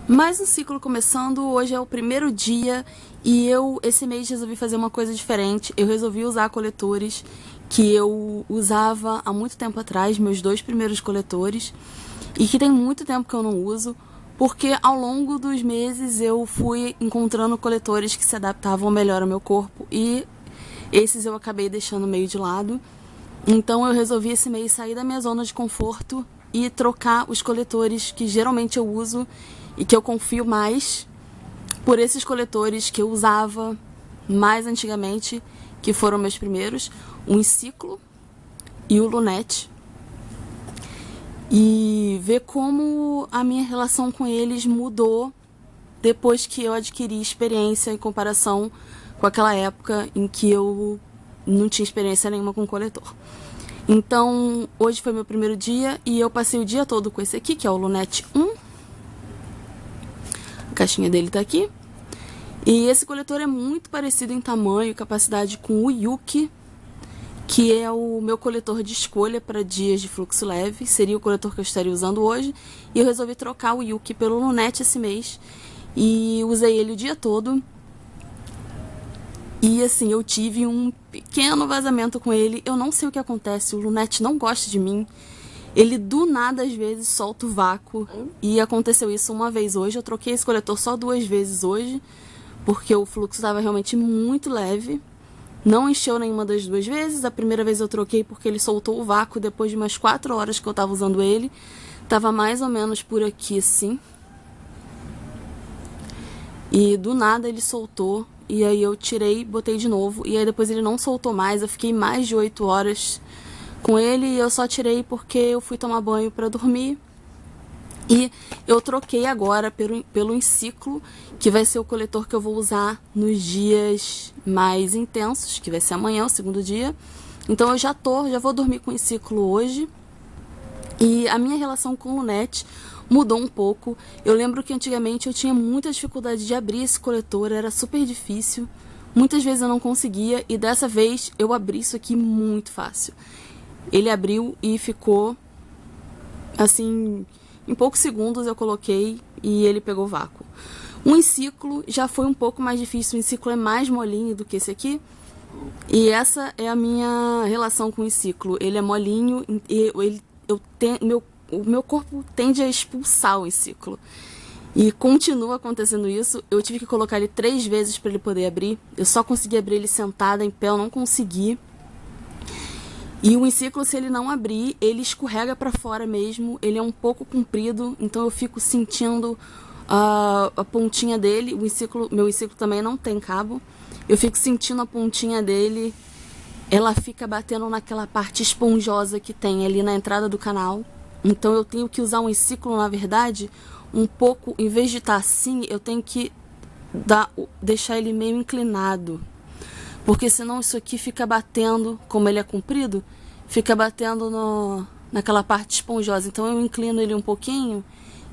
Mais um ciclo começando, hoje é o primeiro dia e esse mês resolvi fazer uma coisa diferente. Eu resolvi usar coletores que eu usava há muito tempo atrás, meus 2 primeiros coletores, e que tem muito tempo que eu não uso, porque ao longo dos meses eu fui encontrando coletores que se adaptavam melhor ao meu corpo e esses eu acabei deixando meio de lado. Então eu resolvi esse mês sair da minha zona de conforto e trocar os coletores que geralmente eu uso e que eu confio mais por esses coletores que eu usava mais antigamente, que foram meus primeiros, o Enciclo e o Lunete, e ver como a minha relação com eles mudou depois que eu adquiri experiência em comparação com aquela época em que eu não tinha experiência nenhuma com coletor. Então, hoje foi meu primeiro dia e eu passei o dia todo com esse aqui, que é o Lunete 1. A caixinha dele tá aqui. E esse coletor é muito parecido em tamanho e capacidade com o Yuki, que é o meu coletor de escolha para dias de fluxo leve. Seria o coletor que eu estaria usando hoje. E eu resolvi trocar o Yuki pelo Lunete esse mês. E usei ele o dia todo. E assim, eu tive um pequeno vazamento com ele. Eu não sei o que acontece, o Lunete não gosta de mim. Ele do nada às vezes solta o vácuo. E aconteceu isso uma vez hoje. Eu troquei esse coletor só 2 vezes hoje, porque o fluxo estava realmente muito leve. Não encheu nenhuma das 2 vezes. A primeira vez eu troquei porque ele soltou o vácuo depois de umas 4 horas que eu estava usando ele. Tava mais ou menos por aqui assim. E do nada ele soltou. E aí eu tirei, botei de novo. E aí depois ele não soltou mais. Eu fiquei mais de 8 horas com ele. E eu só tirei porque eu fui tomar banho pra dormir. E eu troquei agora pelo Enciclo, que vai ser o coletor que eu vou usar nos dias mais intensos, que vai ser amanhã, o segundo dia. Então eu já vou dormir com o Enciclo hoje. E a minha relação com o Lunete mudou um pouco. Eu lembro que antigamente eu tinha muita dificuldade de abrir esse coletor, era super difícil. Muitas vezes eu não conseguia e dessa vez eu abri isso aqui muito fácil. Ele abriu e ficou assim, em poucos segundos eu coloquei e ele pegou vácuo. O Enciclo já foi um pouco mais difícil, o Enciclo é mais molinho do que esse aqui. E essa é a minha relação com o Enciclo. Ele é molinho e o meu corpo tende a expulsar o Enciclo. E continua acontecendo isso. Eu tive que colocar ele 3 vezes para ele poder abrir. Eu só consegui abrir ele sentada, em pé, eu não consegui. E o Enciclo, se ele não abrir, ele escorrega para fora mesmo. Ele é um pouco comprido, então eu fico sentindo a pontinha dele. Meu Enciclo também não tem cabo. Eu fico sentindo a pontinha dele. Ela fica batendo naquela parte esponjosa que tem ali na entrada do canal. Então eu tenho que usar um Enciclo, na verdade, um pouco, em vez de estar assim, eu tenho que deixar ele meio inclinado. Porque senão isso aqui fica batendo, como ele é comprido, fica batendo naquela parte esponjosa. Então eu inclino ele um pouquinho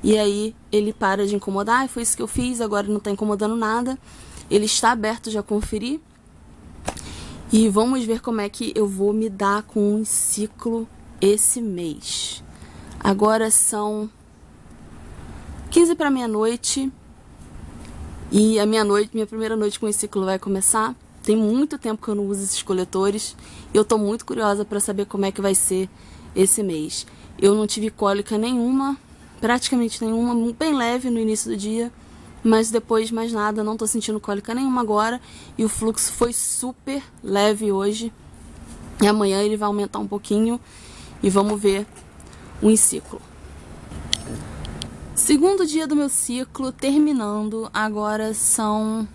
e aí ele para de incomodar. E foi isso que eu fiz, agora não está incomodando nada. Ele está aberto, já conferi. E vamos ver como é que eu vou me dar com o Enciclo esse mês. Agora são 15 para meia-noite. E minha primeira noite com o Enciclo vai começar. Tem muito tempo que eu não uso esses coletores. E eu tô muito curiosa para saber como é que vai ser esse mês. Eu não tive cólica nenhuma, praticamente nenhuma, bem leve no início do dia. Mas depois mais nada, não tô sentindo cólica nenhuma agora. E o fluxo foi super leve hoje. E amanhã ele vai aumentar um pouquinho. E vamos ver o Enciclo. Segundo dia do meu ciclo, terminando. Agora são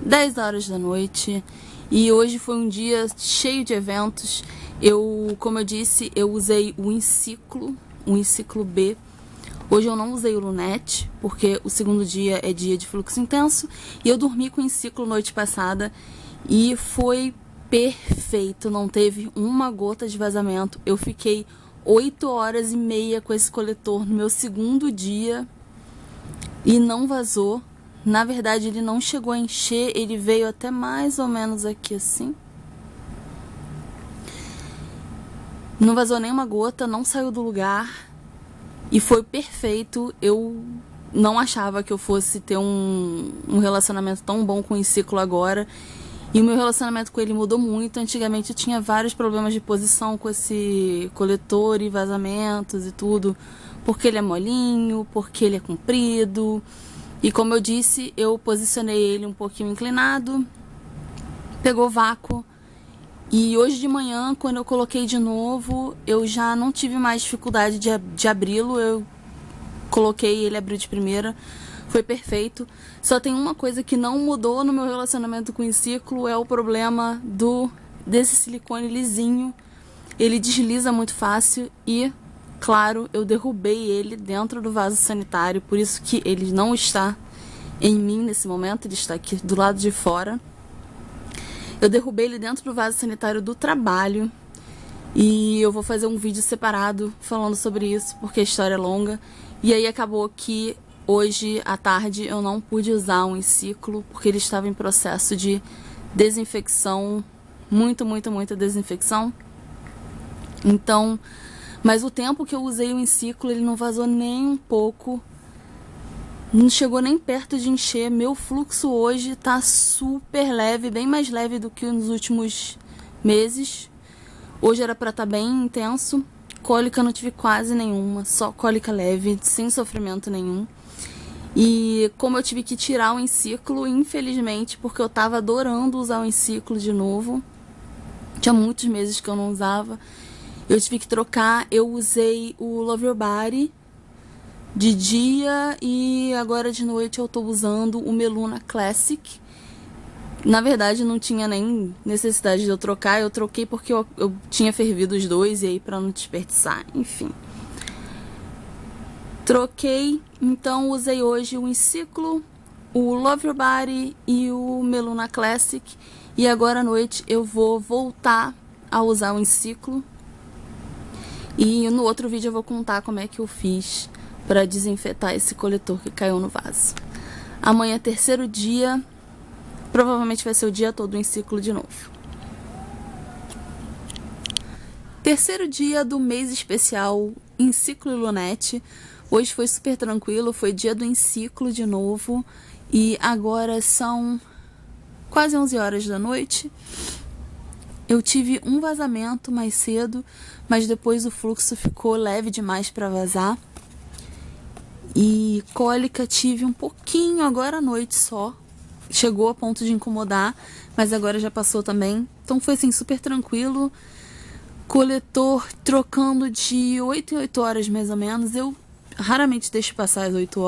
10 horas da noite. E hoje foi um dia cheio de eventos. Como eu disse, eu usei o Enciclo B. Hoje eu não usei o Lunete, porque o segundo dia é dia de fluxo intenso. E eu dormi com o Enciclo noite passada e foi perfeito. Não teve uma gota de vazamento. Eu fiquei 8 horas e meia com esse coletor no meu segundo dia e não vazou. Na verdade, ele não chegou a encher, ele veio até mais ou menos aqui assim. Não vazou nenhuma gota, não saiu do lugar. E foi perfeito. Eu não achava que eu fosse ter um relacionamento tão bom com o enciclo agora. E o meu relacionamento com ele mudou muito. Antigamente eu tinha vários problemas de posição com esse coletor e vazamentos e tudo. Porque ele é molinho, porque ele é comprido. E como eu disse, eu posicionei ele um pouquinho inclinado. Pegou vácuo. E hoje de manhã, quando eu coloquei de novo, eu já não tive mais dificuldade de abri-lo. Eu coloquei, ele abriu de primeira. Foi perfeito. Só tem uma coisa que não mudou no meu relacionamento com o enciclo, é o problema desse silicone lisinho. Ele desliza muito fácil e, claro, eu derrubei ele dentro do vaso sanitário, por isso que ele não está em mim nesse momento, ele está aqui do lado de fora. Eu derrubei ele dentro do vaso sanitário do trabalho e eu vou fazer um vídeo separado falando sobre isso, porque a história é longa. E aí acabou que hoje à tarde eu não pude usar um enciclo porque ele estava em processo de desinfecção, muita desinfecção. Então, mas o tempo que eu usei o enciclo, ele não vazou nem um pouco, não chegou nem perto de encher. Meu fluxo hoje tá super leve, bem mais leve do que nos últimos meses. Hoje era pra estar bem intenso. Cólica não tive quase nenhuma, só cólica leve, sem sofrimento nenhum. E como eu tive que tirar o enciclo, infelizmente, porque eu tava adorando usar o enciclo de novo, tinha muitos meses que eu não usava, eu tive que trocar. Eu usei o Love Your Body de dia e agora de noite eu tô usando o Meluna Classic. Na verdade não tinha nem necessidade de eu trocar, eu troquei porque eu tinha fervido os dois e aí pra não desperdiçar, enfim. Troquei, então usei hoje o enciclo, o Love Your Body e o Meluna Classic. E agora à noite eu vou voltar a usar o enciclo. E no outro vídeo eu vou contar como é que eu fiz para desinfetar esse coletor que caiu no vaso. Amanhã, terceiro dia, provavelmente vai ser o dia todo em ciclo de novo. Terceiro dia do mês especial Enciclo e Lunete. Hoje foi super tranquilo, foi dia do enciclo de novo. E agora são quase 11 horas da noite. Eu tive um vazamento mais cedo, mas depois o fluxo ficou leve demais para vazar. E cólica tive um pouquinho agora à noite só. Chegou a ponto de incomodar, mas agora já passou também. Então foi assim, super tranquilo. Coletor trocando de 8 em 8 horas mais ou menos. Eu raramente deixo passar das 8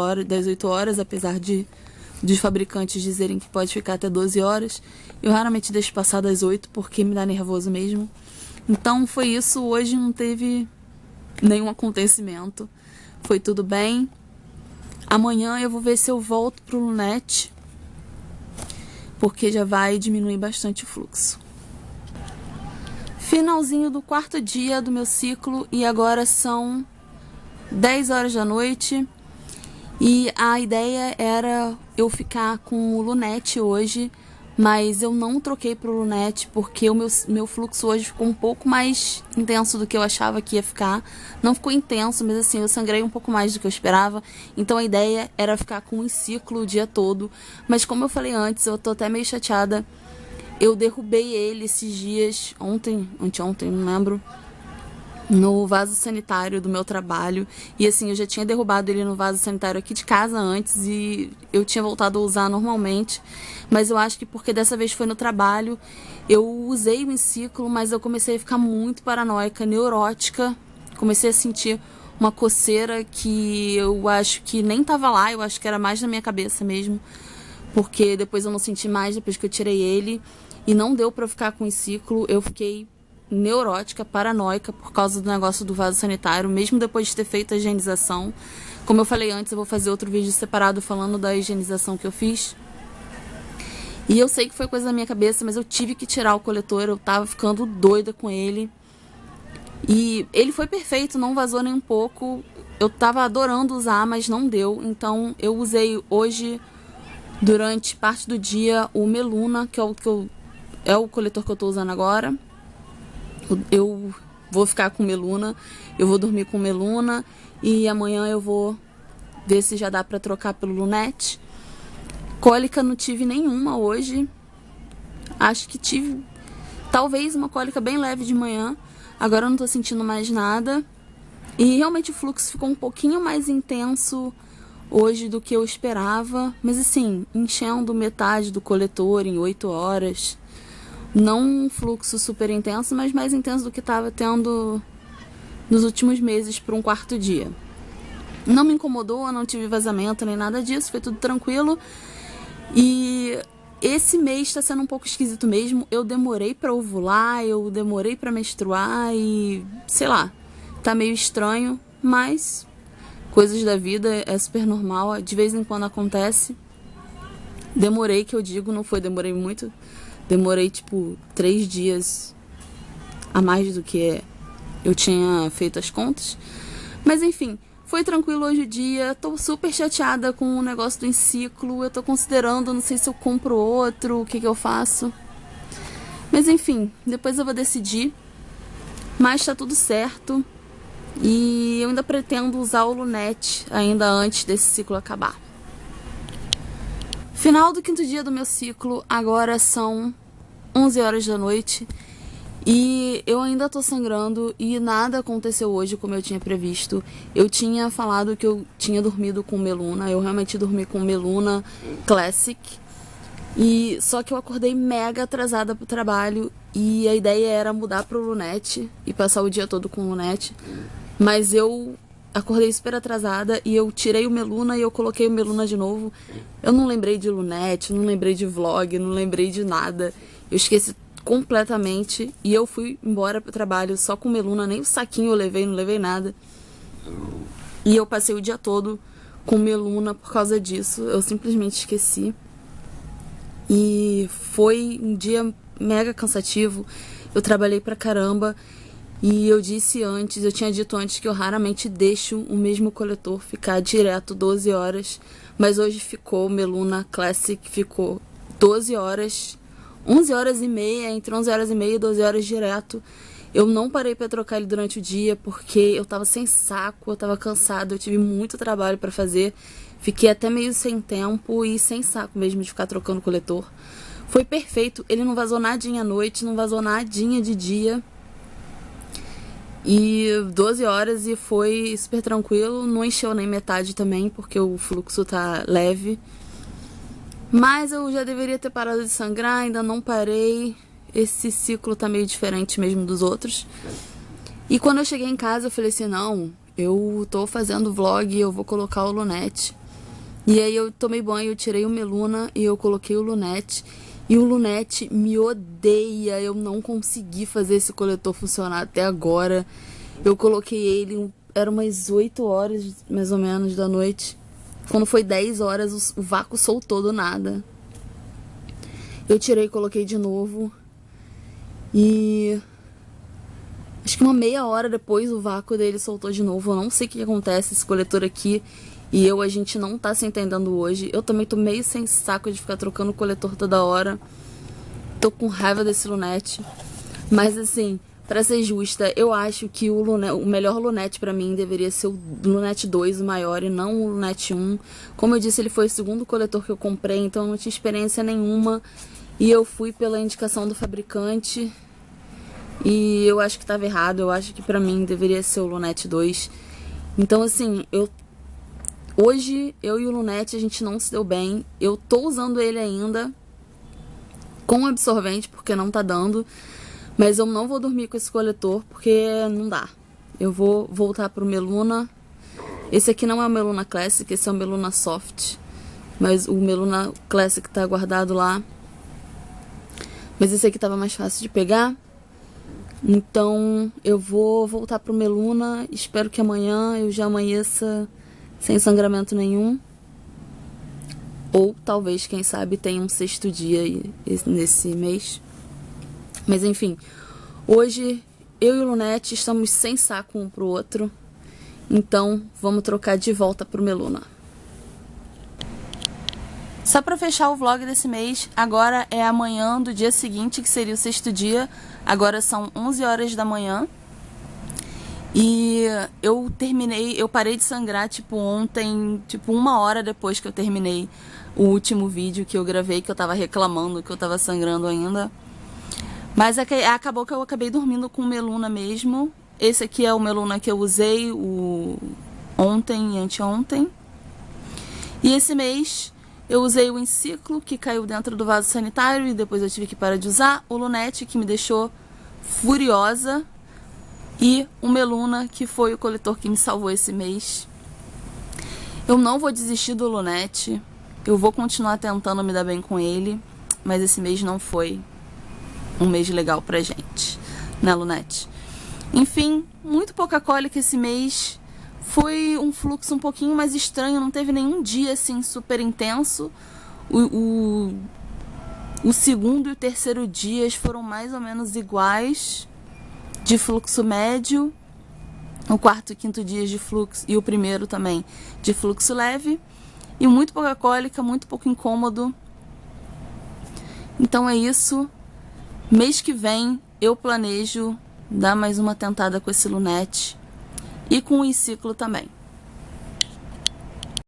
horas, apesar dos fabricantes dizerem que pode ficar até 12 horas. Eu raramente deixo passar das 8 porque me dá nervoso mesmo. Então foi isso, hoje não teve nenhum acontecimento. Foi tudo bem. Amanhã eu vou ver se eu volto pro Lunete, porque já vai diminuir bastante o fluxo. Finalzinho do quarto dia do meu ciclo e agora são 10 horas da noite. E a ideia era eu ficar com o Lunete hoje, mas eu não troquei pro Lunete porque o meu fluxo hoje ficou um pouco mais intenso do que eu achava que ia ficar. Não ficou intenso, mas assim, eu sangrei um pouco mais do que eu esperava. Então a ideia era ficar com o enciclo o dia todo. Mas como eu falei antes, eu tô até meio chateada. Eu derrubei ele esses dias, anteontem, não lembro, no vaso sanitário do meu trabalho. E assim, eu já tinha derrubado ele no vaso sanitário aqui de casa antes e eu tinha voltado a usar normalmente. Mas eu acho que porque dessa vez foi no trabalho, eu usei o enciclo, mas eu comecei a ficar muito paranoica, neurótica. Comecei a sentir uma coceira que eu acho que nem tava lá, eu acho que era mais na minha cabeça mesmo. Porque depois eu não senti mais, depois que eu tirei ele. E não deu pra ficar com o enciclo, eu fiquei neurótica, paranoica por causa do negócio do vaso sanitário, mesmo depois de ter feito a higienização. Como eu falei antes, eu vou fazer outro vídeo separado falando da higienização que eu fiz. E eu sei que foi coisa da minha cabeça, mas eu tive que tirar o coletor, eu tava ficando doida com ele. E ele foi perfeito, não vazou nem um pouco. Eu tava adorando usar, mas não deu. Então eu usei hoje, durante parte do dia, o Meluna, que é o coletor que eu tô usando agora. Eu vou ficar com Meluna, eu vou dormir com Meluna e amanhã eu vou ver se já dá pra trocar pelo Lunete. Cólica não tive nenhuma hoje. Acho que tive talvez uma cólica bem leve de manhã. Agora eu não tô sentindo mais nada. E realmente o fluxo ficou um pouquinho mais intenso hoje do que eu esperava. Mas assim, enchendo metade do coletor em 8 horas. Não um fluxo super intenso, mas mais intenso do que estava tendo nos últimos meses por um quarto dia. Não me incomodou, não tive vazamento nem nada disso, foi tudo tranquilo. E esse mês está sendo um pouco esquisito mesmo. Eu demorei para ovular, eu demorei para menstruar e sei lá, tá meio estranho, mas coisas da vida, é super normal, de vez em quando acontece. Demorei, que eu digo, não foi demorei muito, demorei tipo 3 dias a mais do que eu tinha feito as contas. Mas enfim, foi tranquilo hoje o dia. Tô super chateada com o negócio do enciclo. Eu tô considerando, não sei se eu compro outro, o que eu faço. Mas enfim, depois eu vou decidir. Mas tá tudo certo. E eu ainda pretendo usar o Lunete ainda antes desse ciclo acabar. Final do 5º dia do meu ciclo. Agora são 11 horas da noite. E eu ainda tô sangrando e nada aconteceu hoje como eu tinha previsto. Eu tinha falado que eu tinha dormido com Meluna, eu realmente dormi com Meluna Classic. E só que eu acordei mega atrasada pro trabalho e a ideia era mudar pro Lunete e passar o dia todo com o Lunete. Mas eu acordei super atrasada e eu tirei o Meluna e eu coloquei o Meluna de novo. Eu não lembrei de Lunete, não lembrei de vlog, não lembrei de nada. Eu esqueci completamente e eu fui embora pro trabalho só com Meluna, nem o saquinho eu levei, não levei nada. E eu passei o dia todo com Meluna por causa disso, eu simplesmente esqueci. E foi um dia mega cansativo, eu trabalhei pra caramba e eu tinha dito antes que eu raramente deixo o mesmo coletor ficar direto 12 horas, mas hoje ficou, o Meluna Classic ficou 12 horas, 11 horas e meia, entre 11 horas e meia e 12 horas direto. Eu não parei pra trocar ele durante o dia porque eu tava sem saco, eu tava cansada, eu tive muito trabalho pra fazer. Fiquei até meio sem tempo e sem saco mesmo de ficar trocando coletor. Foi perfeito, ele não vazou nadinha à noite, não vazou nadinha de dia. E 12 horas e foi super tranquilo, não encheu nem metade também porque o fluxo tá leve. Mas eu já deveria ter parado de sangrar, ainda não parei. Esse ciclo tá meio diferente mesmo dos outros. E quando eu cheguei em casa eu falei assim, não, eu tô fazendo vlog, eu vou colocar o Lunete. E aí eu tomei banho, eu tirei o Meluna e eu coloquei o Lunete. E o Lunete me odeia, eu não consegui fazer esse coletor funcionar até agora. Eu coloquei ele, era umas 8 horas mais ou menos da noite. Quando foi 10 horas, o vácuo soltou do nada. Eu tirei e coloquei de novo. E acho que uma meia hora depois o vácuo dele soltou de novo. Eu não sei o que acontece, esse coletor aqui e a gente não tá se entendendo hoje. Eu também tô meio sem saco de ficar trocando o coletor toda hora. Tô com raiva desse Lunete. Mas assim, pra ser justa, eu acho que o melhor Lunete pra mim deveria ser o Lunete 2, o maior, e não o Lunete 1. Como eu disse, ele foi o segundo coletor que eu comprei, então eu não tinha experiência nenhuma. E eu fui pela indicação do fabricante. E eu acho que tava errado, eu acho que pra mim deveria ser o Lunete 2. Então assim, hoje eu e o Lunete a gente não se deu bem. Eu tô usando ele ainda com absorvente porque não tá dando. Mas eu não vou dormir com esse coletor porque não dá. Eu vou voltar pro Meluna. Esse aqui não é o Meluna Classic, esse é o Meluna Soft. Mas o Meluna Classic tá guardado lá. Mas esse aqui tava mais fácil de pegar. Então eu vou voltar pro Meluna. Espero que amanhã eu já amanheça sem sangramento nenhum. Ou talvez, quem sabe, tenha um 6º dia nesse mês. Mas enfim, hoje eu e o Lunete estamos sem saco um pro outro. Então vamos trocar de volta pro Meluna. Só pra fechar o vlog desse mês, agora é amanhã do dia seguinte, que seria o 6º dia. Agora são 11 horas da manhã. E eu parei de sangrar, tipo, ontem, tipo, 1 hora depois que eu terminei o último vídeo que eu gravei, que eu tava reclamando que eu tava sangrando ainda. Mas acabou que eu acabei dormindo com Meluna mesmo. Esse aqui é o Meluna que eu usei ontem e anteontem. E esse mês eu usei o Enciclo, que caiu dentro do vaso sanitário e depois eu tive que parar de usar. O Lunete, que me deixou furiosa. E o Meluna, que foi o coletor que me salvou esse mês. Eu não vou desistir do Lunete. Eu vou continuar tentando me dar bem com ele. Mas esse mês não foi um mês legal pra gente, né, Lunete? Enfim, muito pouca cólica esse mês. Foi um fluxo um pouquinho mais estranho, não teve nenhum dia assim super intenso. O segundo e o terceiro dias foram mais ou menos iguais, de fluxo médio. O quarto e quinto dias de fluxo, e o primeiro também, de fluxo leve. E muito pouca cólica, muito pouco incômodo. Então é isso. Mês que vem eu planejo dar mais uma tentada com esse Lunete e com o Enciclo também.